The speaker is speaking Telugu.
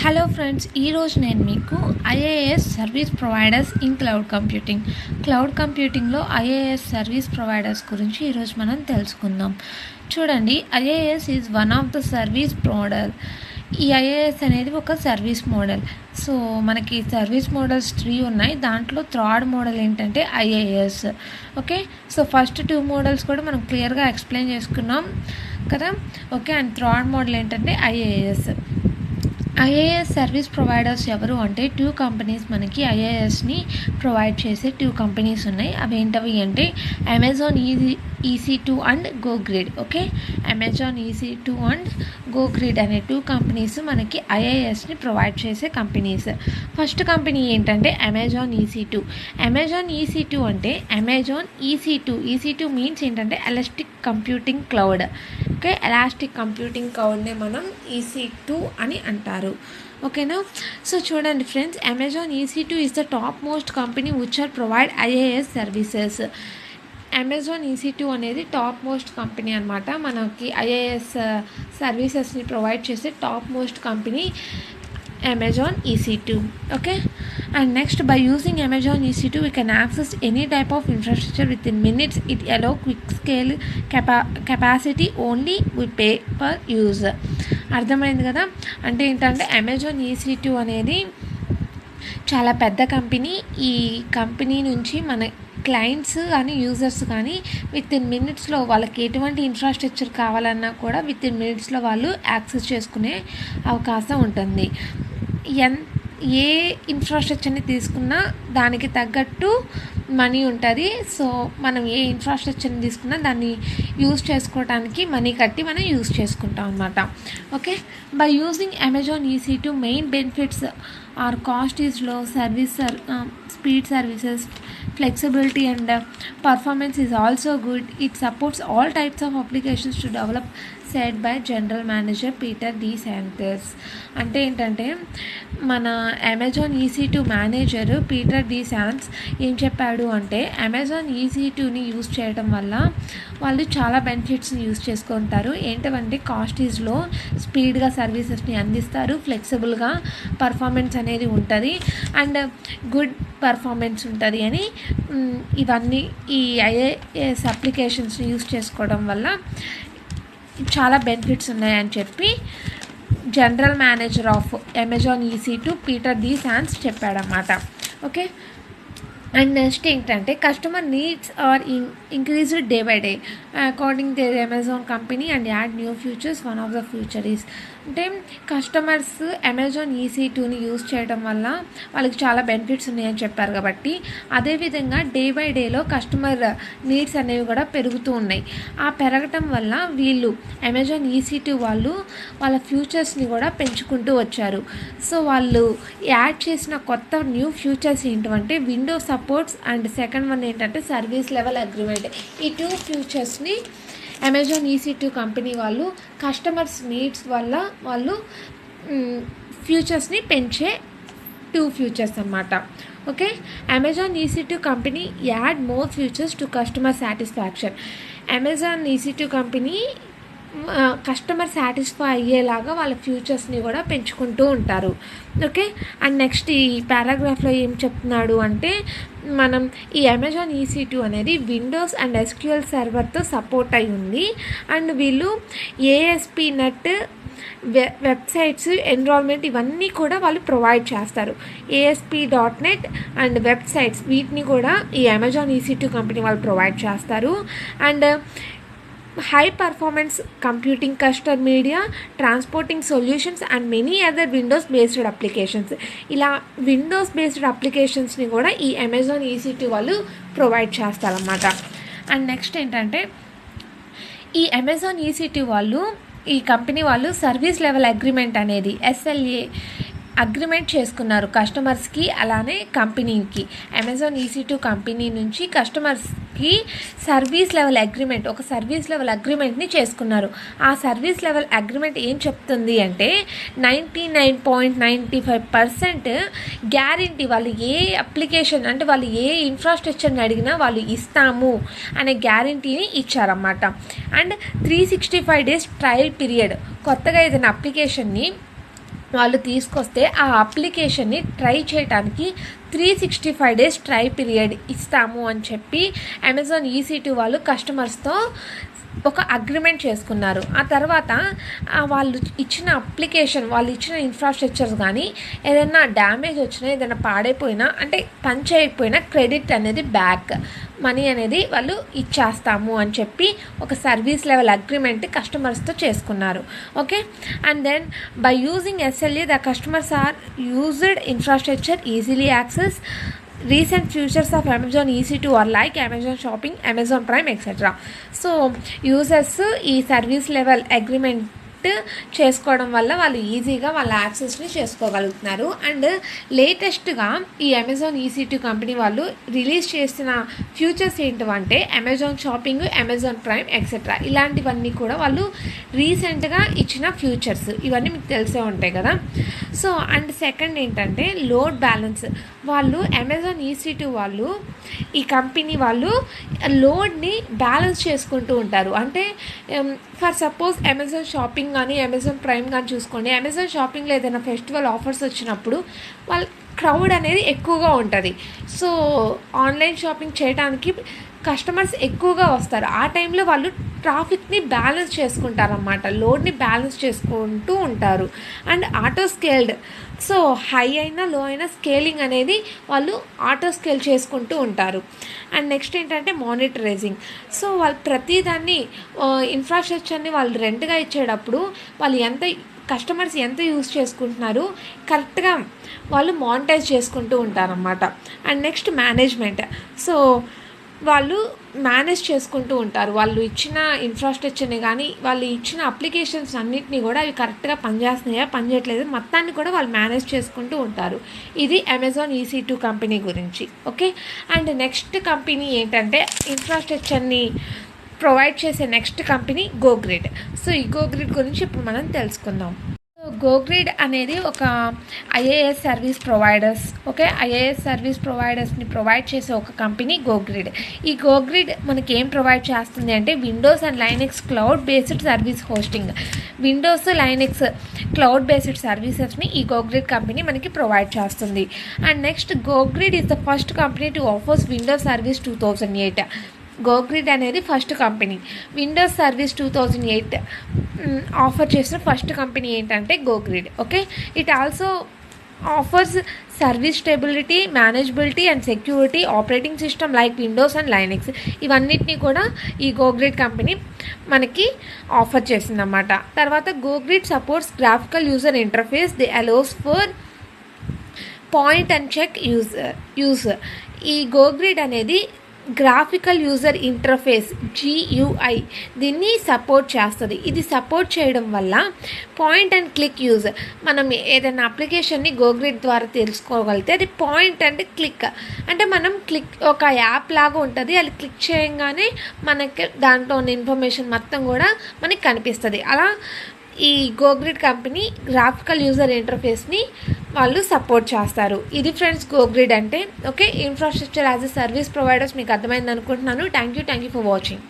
హలో ఫ్రెండ్స్, ఈరోజు నేను మీకు ఐఏఎస్ సర్వీస్ ప్రొవైడర్స్ ఇన్ క్లౌడ్ కంప్యూటింగ్లో ఐఏఎస్ సర్వీస్ ప్రొవైడర్స్ గురించి ఈరోజు మనం తెలుసుకుందాం. చూడండి, IaaS is one of the service model. ఈ ఐఏఎస్ అనేది ఒక సర్వీస్ మోడల్. సో మనకి సర్వీస్ మోడల్స్ 3 ఉన్నాయి. దాంట్లో థర్డ్ మోడల్ ఏంటంటే IaaS. Okay, so first 2 models కూడా మనం క్లియర్గా ఎక్స్ప్లెయిన్ చేసుకున్నాం కదా. ఓకే, అండ్ థర్డ్ మోడల్ ఏంటంటే ఐఏఎస్. ఐఏఎస్ సర్వీస్ ప్రొవైడర్స్ ఎవరు అంటే 2 కంపెనీస్ మనకి ఐఏఎస్ని ప్రొవైడ్ చేసే 2 కంపెనీస్ ఉన్నాయి. అవి ఏంటవి అంటే Amazon EC2 and GoGrid. Okay, Amazon EC2 and GoGrid అనే 2 కంపెనీస్ మనకి ఐఏఎస్ని ప్రొవైడ్ చేసే కంపెనీస్. ఫస్ట్ కంపెనీ ఏంటంటే అమెజాన్ EC2. అమెజాన్ EC2 అంటే అమెజాన్ EC2 మీన్స్ ఏంటంటే elastic computing cloud. Okay, elastic computing క్లౌడ్నే మనం EC2 అని అంటారు. ఓకేనా. సో చూడండి friends, Amazon EC2 is the top most company which are provide IaaS services. Amazon EC2 అనేది టాప్ మోస్ట్ కంపెనీ అనమాట. మనకి ఐఏఎస్ సర్వీసెస్ని ప్రొవైడ్ చేసే top most company Amazon EC2. Okay, and next, by using Amazon EC2 we can access any type of infrastructure within minutes. It allow quick scale capacity, only we pay per use. అర్థమైంది కదా. అంటే ఏంటంటే అమెజాన్ EC2 అనేది చాలా పెద్ద కంపెనీ. ఈ కంపెనీ నుంచి మన క్లయింట్స్ కానీ యూజర్స్ కానీ మినిట్స్లో వాళ్ళకి ఎటువంటి ఇన్ఫ్రాస్ట్రక్చర్ కావాలన్నా కూడా మినిట్స్లో వాళ్ళు యాక్సెస్ చేసుకునే అవకాశం ఉంటుంది. ఏ ఇన్ఫ్రాస్ట్రక్చర్ని తీసుకున్నా దానికి తగ్గట్టు మనీ ఉంటుంది. సో మనం ఏ ఇన్ఫ్రాస్ట్రక్చర్ని తీసుకున్నా దాన్ని యూజ్ చేసుకోవడానికి మనీ కట్టి మనం యూజ్ చేసుకుంటాం అన్నమాట. Okay, by using Amazon EC2 main benefits are cost is low, speed services, flexibility and performance is also good. It supports all types of applications to develop, said by General Manager Peter D. Santos. అంటే ఏంటంటే మన Amazon EC2 manager Peter De Santis ఏం చెప్పాడు అంటే అమెజాన్ EC2ని యూజ్ చేయడం వల్ల వాళ్ళు చాలా బెనిఫిట్స్ని యూజ్ చేసుకుంటారు. ఏంటంటే కాస్ట్ ఈజ్ లో, స్పీడ్గా సర్వీసెస్ని అందిస్తారు, ఫ్లెక్సిబుల్గా పర్ఫార్మెన్స్ అనేది ఉంటుంది, అండ్ గుడ్ పర్ఫార్మెన్స్ ఉంటుంది అని ఇవన్నీ ఈ ఐఏఎస్ అప్లికేషన్స్ని యూజ్ చేసుకోవడం వల్ల చాలా బెనిఫిట్స్ ఉన్నాయని చెప్పి general manager of Amazon EC2 Peter De Santis చెప్పాడన్నమాట. ఓకే, అండ్ నెక్స్ట్ ఏంటంటే customer needs are increased day by day according to Amazon company and add new features. One of the feature is అంటే కస్టమర్స్ అమెజాన్ EC2ని యూజ్ చేయడం వల్ల వాళ్ళకి చాలా బెనిఫిట్స్ ఉన్నాయని చెప్పారు కాబట్టి అదేవిధంగా డే బై డేలో కస్టమర్ నీడ్స్ అనేవి కూడా పెరుగుతూ ఉన్నాయి. ఆ పెరగటం వల్ల వీళ్ళు అమెజాన్ EC2 వాళ్ళు వాళ్ళ ఫ్యూచర్స్ని కూడా పెంచుకుంటూ వచ్చారు. సో వాళ్ళు యాడ్ చేసిన కొత్త న్యూ ఫ్యూచర్స్ ఏంటంటే Windows supports and second one ఏంటంటే సర్వీస్ లెవెల్ అగ్రిమెంట్. ఈ 2 ఫ్యూచర్స్ని అమెజాన్ EC2 కంపెనీ వాళ్ళు కస్టమర్స్ నీడ్స్ వల్ల వాళ్ళు ఫ్యూచర్స్ని పెంచే 2 ఫ్యూచర్స్ అన్నమాట. Okay, Amazon EC2 company add more futures to customer satisfaction. Amazon EC2 company customer satisfy అయ్యేలాగా వాళ్ళ ఫ్యూచర్స్ని కూడా పెంచుకుంటూ ఉంటారు. ఓకే, అండ్ నెక్స్ట్ ఈ పారాగ్రాఫ్లో ఏం చెప్తున్నాడు అంటే మనం ఈ అమెజాన్ EC2 అనేది విండోస్ అండ్ SQL సర్వర్తో సపోర్ట్ అయి ఉంది, అండ్ వీళ్ళు ASP.NET వెబ్సైట్స్, ఎన్రోల్మెంట్ ఇవన్నీ కూడా వాళ్ళు ప్రొవైడ్ చేస్తారు. ASP.NET అండ్ వెబ్సైట్స్ వీటిని కూడా ఈ అమెజాన్ EC2 కంపెనీ వాళ్ళు ప్రొవైడ్ చేస్తారు. And high performance computing, customer media, transporting solutions and many other Windows based applications. ఇలా విండోస్ బేస్డ్ అప్లికేషన్స్ని కూడా ఈ అమెజాన్ EC2 వాళ్ళు ప్రొవైడ్ చేస్తారన్నమాట. అండ్ నెక్స్ట్ ఏంటంటే ఈ అమెజాన్ EC2 వాళ్ళు, ఈ కంపెనీ వాళ్ళు సర్వీస్ లెవెల్ అగ్రిమెంట్ అనేది SLA అగ్రిమెంట్ చేసుకున్నారు కస్టమర్స్కి, అలానే కంపెనీకి. అమెజాన్ EC2 కంపెనీ నుంచి కస్టమర్స్కి సర్వీస్ లెవెల్ అగ్రిమెంట్, ఒక సర్వీస్ లెవెల్ అగ్రిమెంట్ని చేసుకున్నారు. ఆ సర్వీస్ లెవెల్ అగ్రిమెంట్ ఏం చెప్తుంది అంటే 99.95% గ్యారంటీ, వాళ్ళు ఏ అప్లికేషన్ అంటే వాళ్ళు ఏ ఇన్ఫ్రాస్ట్రక్చర్ని అడిగినా వాళ్ళు ఇస్తాము అనే గ్యారంటీని ఇచ్చారన్నమాట. And 365 days trial period. కొత్తగా ఏదైనా అప్లికేషన్ని వాళ్ళు తీసుకొస్తే ఆ అప్లికేషన్ని ట్రై చేయడానికి 365 డేస్ ట్రై పీరియడ్ ఇస్తాము అని చెప్పి అమెజాన్ EC2 వాళ్ళు కస్టమర్స్తో ఒక అగ్రిమెంట్ చేసుకున్నారు. ఆ తర్వాత వాళ్ళు ఇచ్చిన అప్లికేషన్, వాళ్ళు ఇచ్చిన ఇన్ఫ్రాస్ట్రక్చర్స్ కానీ ఏదైనా డ్యామేజ్ వచ్చినా, ఏదైనా పాడైపోయినా, అంటే పని చేయకపోయినా క్రెడిట్ అనేది బ్యాక్ మనీ అనేది వాళ్ళు ఇచ్చేస్తాము అని చెప్పి ఒక సర్వీస్ లెవెల్ అగ్రిమెంట్ కస్టమర్స్తో చేసుకున్నారు. Okay, and then by using SLA the customers are used infrastructure easily access recent features of Amazon EC2 are like Amazon Shopping, Amazon Prime, etc. So users ఈ సర్వీస్ లెవెల్ అగ్రిమెంట్ చేసుకోవడం వల్ల వాళ్ళు ఈజీగా వాళ్ళ యాక్సెస్ని చేసుకోగలుగుతున్నారు. అండ్ లేటెస్ట్గా ఈ అమెజాన్ EC2 కంపెనీ వాళ్ళు రిలీజ్ చేసిన ఫ్యూచర్స్ ఏంటంటే Amazon shopping, Amazon prime, etcetera ఇలాంటివన్నీ కూడా వాళ్ళు రీసెంట్గా ఇచ్చిన ఫ్యూచర్స్, ఇవన్నీ మీకు తెలిసే ఉంటాయి కదా. సో అండ్ సెకండ్ ఏంటంటే లోడ్ బ్యాలెన్స్. వాళ్ళు అమెజాన్ EC2 వాళ్ళు, ఈ కంపెనీ వాళ్ళు లోడ్ని బ్యాలెన్స్ చేసుకుంటూ ఉంటారు. అంటే ఫర్ సపోజ్ అమెజాన్ షాపింగ్ కానీ అమెజాన్ ప్రైమ్ కానీ చూసుకోండి, అమెజాన్ షాపింగ్లో ఏదైనా ఫెస్టివల్ ఆఫర్స్ వచ్చినప్పుడు వాళ్ళ క్రౌడ్ అనేది ఎక్కువగా ఉంటుంది. సో ఆన్లైన్ షాపింగ్ చేయడానికి కస్టమర్స్ ఎక్కువగా వస్తారు. ఆ టైంలో వాళ్ళు ట్రాఫిక్ని బ్యాలెన్స్ చేసుకుంటారన్నమాట, లోడ్ని బ్యాలెన్స్ చేసుకుంటూ ఉంటారు. And auto scaled, so high అయినా లో అయినా స్కేలింగ్ అనేది వాళ్ళు ఆటో స్కేల్ చేసుకుంటూ ఉంటారు. అండ్ నెక్స్ట్ ఏంటంటే మానిటరైజింగ్. సో వాళ్ళు ప్రతిదాన్ని ఇన్ఫ్రాస్ట్రక్చర్ని వాళ్ళు రెంట్గా ఇచ్చేటప్పుడు వాళ్ళు కస్టమర్స్ ఎంత యూజ్ చేసుకుంటున్నారు కరెక్ట్గా వాళ్ళు మానిటైజ్ చేసుకుంటూ ఉంటారన్నమాట. And next management. సో వాళ్ళు మేనేజ్ చేసుకుంటూ ఉంటారు. వాళ్ళు ఇచ్చిన ఇన్ఫ్రాస్ట్రక్చర్ని కానీ, వాళ్ళు ఇచ్చిన అప్లికేషన్స్ అన్నింటినీ కూడా అవి కరెక్ట్గా పనిచేస్తున్నాయా, పనిచేయట్లేదు, మొత్తాన్ని కూడా వాళ్ళు మేనేజ్ చేసుకుంటూ ఉంటారు. ఇది అమెజాన్ EC2 కంపెనీ గురించి. ఓకే, అండ్ నెక్స్ట్ కంపెనీ ఏంటంటే ఇన్ఫ్రాస్ట్రక్చర్ని ప్రొవైడ్ చేసే నెక్స్ట్ కంపెనీ GoGrid. సో ఈ GoGrid గురించి ఇప్పుడు మనం తెలుసుకుందాం. GoGrid అనేది ఒక IaaS service providers. Okay, IaaS service ప్రొవైడర్స్ని ప్రొవైడ్ చేసే ఒక కంపెనీ GoGrid. ఈ GoGrid మనకి ఏం ప్రొవైడ్ చేస్తుంది అంటే Windows and Linux cloud based service hosting. Windows, Linux cloud based సర్వీసెస్ని ఈ GoGrid కంపెనీ మనకి ప్రొవైడ్ చేస్తుంది. And next GoGrid is the first company to offers Windows service 2008. GoGrid అనేది first company. Windows service 2008 offer చేసిన ఫస్ట్ కంపెనీ ఏంటంటే GoGrid. Okay, it also offers service stability, manageability and security operating system like Windows and Linux. ఇవన్నిటినీ కూడా ఈ GoGrid కంపెనీ మనకి ఆఫర్ చేసిందన్నమాట. తర్వాత GoGrid supports graphical user interface. They allows for point and check user. ఈ GoGrid అనేది గ్రాఫికల్ యూజర్ ఇంటర్ఫేస్ GUI దీన్ని సపోర్ట్ చేస్తుంది. ఇది సపోర్ట్ చేయడం వల్ల పాయింట్ అండ్ క్లిక్ యూజ్, మనం ఏదైనా అప్లికేషన్ని GoGrid ద్వారా తెలుసుకోగలిగితే అది పాయింట్ అండ్ క్లిక్, అంటే మనం ఒక యాప్ లాగా ఉంటుంది, అది క్లిక్ చేయగానే మనకి దాంట్లో ఉన్న ఇన్ఫర్మేషన్ మొత్తం కూడా మనకి కనిపిస్తుంది. అలా ఈ GoGrid కంపెనీ గ్రాఫికల్ యూజర్ ఇంటర్ఫేస్ని వాళ్ళు సపోర్ట్ చేస్తారు. ఇది ఫ్రెండ్స్ GoGrid అంటే. Okay, infrastructure as a service providers మీకు అర్థమైంది అనుకుంటున్నాను. Thank you for watching.